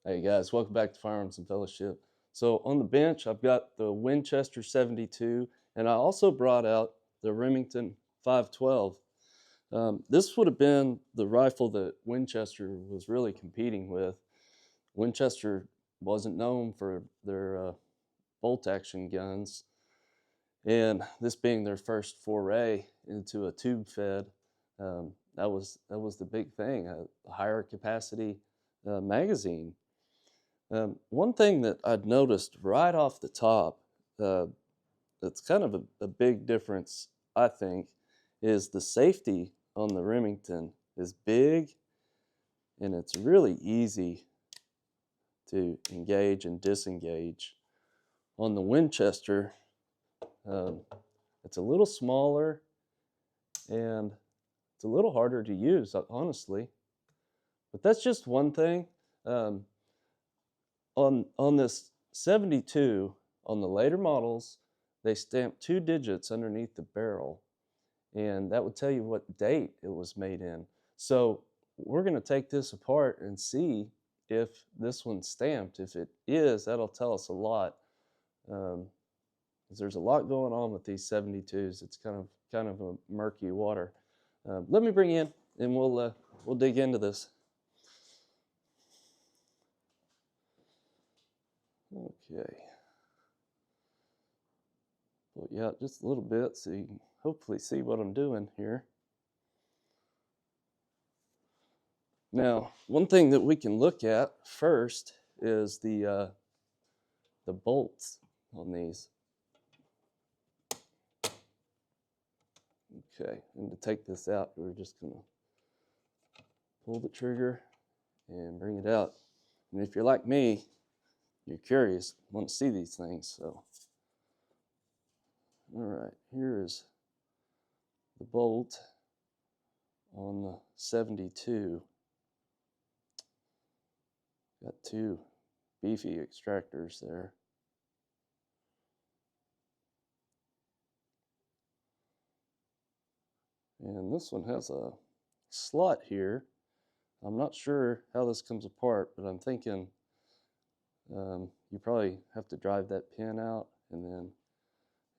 Hey guys, welcome back to Firearms and Fellowship. So on the bench, I've got the Winchester 72, and I also brought out the Remington 512. This would have been the rifle that Winchester was really competing with. Winchester wasn't known for their bolt action guns, and this being their first foray into a tube fed, that was the big thing, a higher capacity magazine. One thing that I'd noticed right off the top, uh, that's kind of a big difference, I think, is the safety on the Remington is big, and it's really easy to engage and disengage. On the Winchester, um, it's a little smaller and it's a little harder to use, honestly. But that's just one thing. Um, on this 72, on the later models, they stamped 2 digits underneath the barrel, and that would tell you what date it was made in. So we're going to take this apart and see if this one's stamped. If it is, that'll tell us a lot. 'Cause there's a lot going on with these 72s. It's kind of a murky water. Let me bring you in, and we'll dig into this. Okay. Pull you out just a little bit so you can hopefully see what I'm doing here. Now, one thing that we can look at first is the bolts on these. Okay, and to take this out, we're just gonna pull the trigger and bring it out. And if you're like me, you're curious, want to see these things, so. All right, here is the bolt on the 72. Got 2 beefy extractors there. And this one has a slot here. I'm not sure how this comes apart, but I'm thinking you probably have to drive that pin out, and then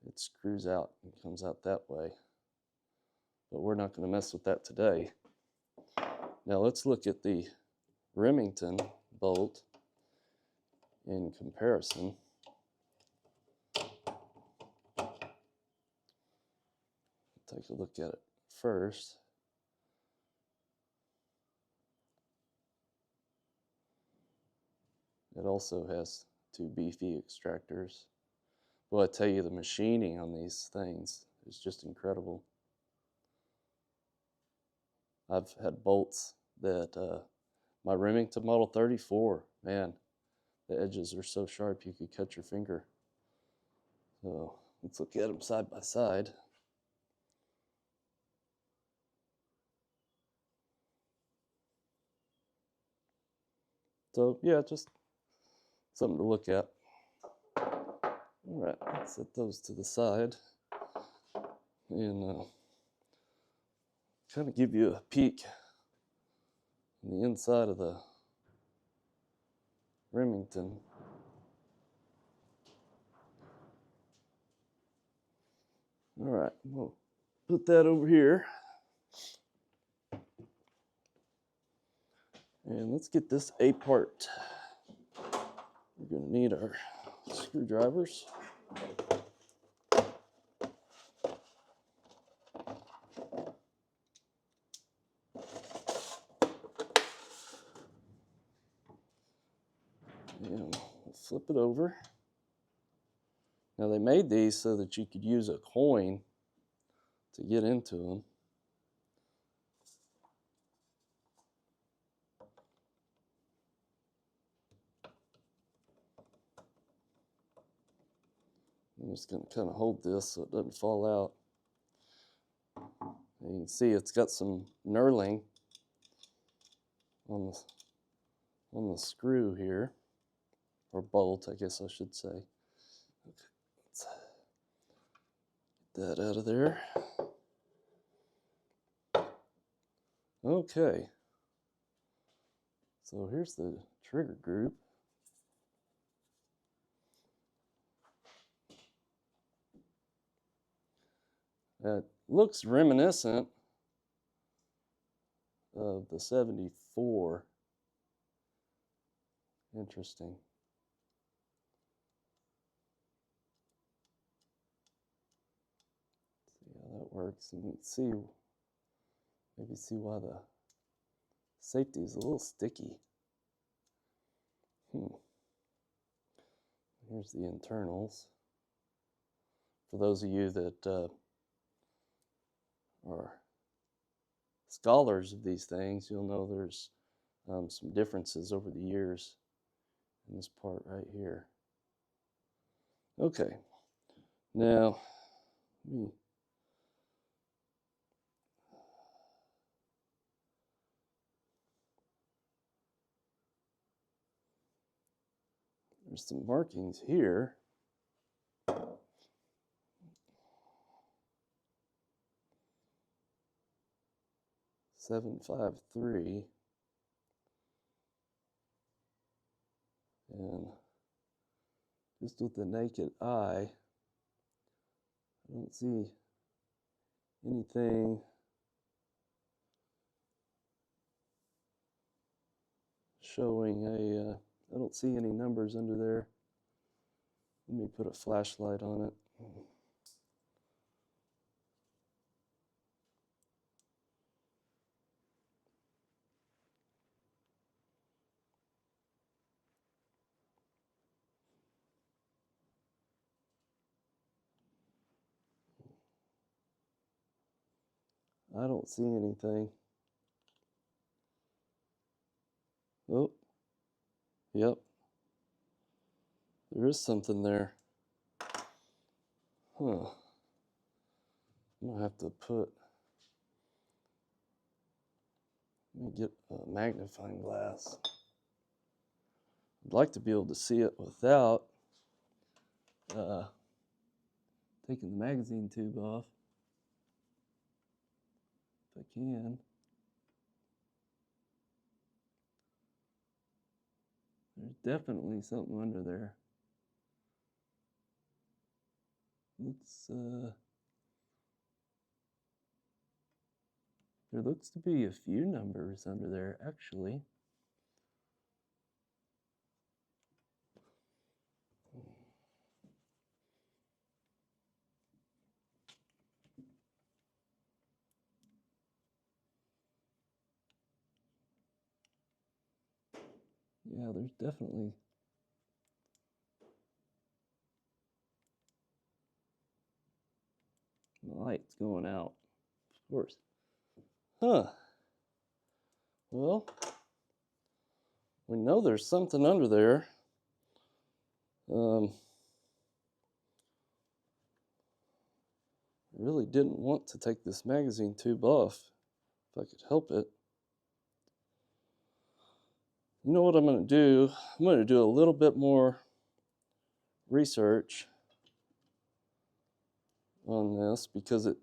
it screws out and comes out that way. But we're not going to mess with that today. Now let's look at the Remington bolt in comparison. Take a look at it first. It also has 2 beefy extractors. Well, I tell you, the machining on these things is just incredible. I've had bolts that my Remington Model 34, man, the edges are so sharp you could cut your finger. So let's look at them side by side. So yeah, just something to look at. All right, let's set those to the side and kind of give you a peek on the inside of the Remington. All right, we'll put that over here. And let's get this apart. We're going to need our screwdrivers. And we'll flip it over. Now they made these so that you could use a coin to get into them. I'm just going to kind of hold this so it doesn't fall out. And you can see it's got some knurling on the screw here, or bolt, I guess I should say. Okay, let's get that out of there. Okay, so here's the trigger group. That looks reminiscent of the 74. Interesting. See how that works, and see, maybe see why the safety is a little sticky. Here's the internals. For those of you that are scholars of these things, you'll know there's some differences over the years in this part right here. Okay, now there's some markings here. 753, and just with the naked eye, I don't see anything showing I don't see any numbers under there. Let me put a flashlight on it. I don't see anything. Oh, yep. There is something there. Huh. I'm gonna have to let me get a magnifying glass. I'd like to be able to see it without taking the magazine tube off, if I can. There's definitely something under there. There looks to be a few numbers under there, actually. Yeah, there's definitely the light's going out, of course. Huh. Well, we know there's something under there. I really didn't want to take this magazine tube off if I could help it. You know what I'm going to do? I'm going to do a little bit more research on this because it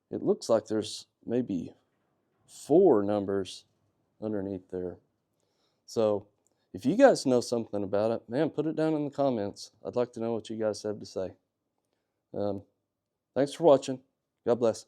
looks like there's maybe 4 numbers underneath there. So if you guys know something about it, man, put it down in the comments. I'd like to know what you guys have to say. Thanks for watching. God bless.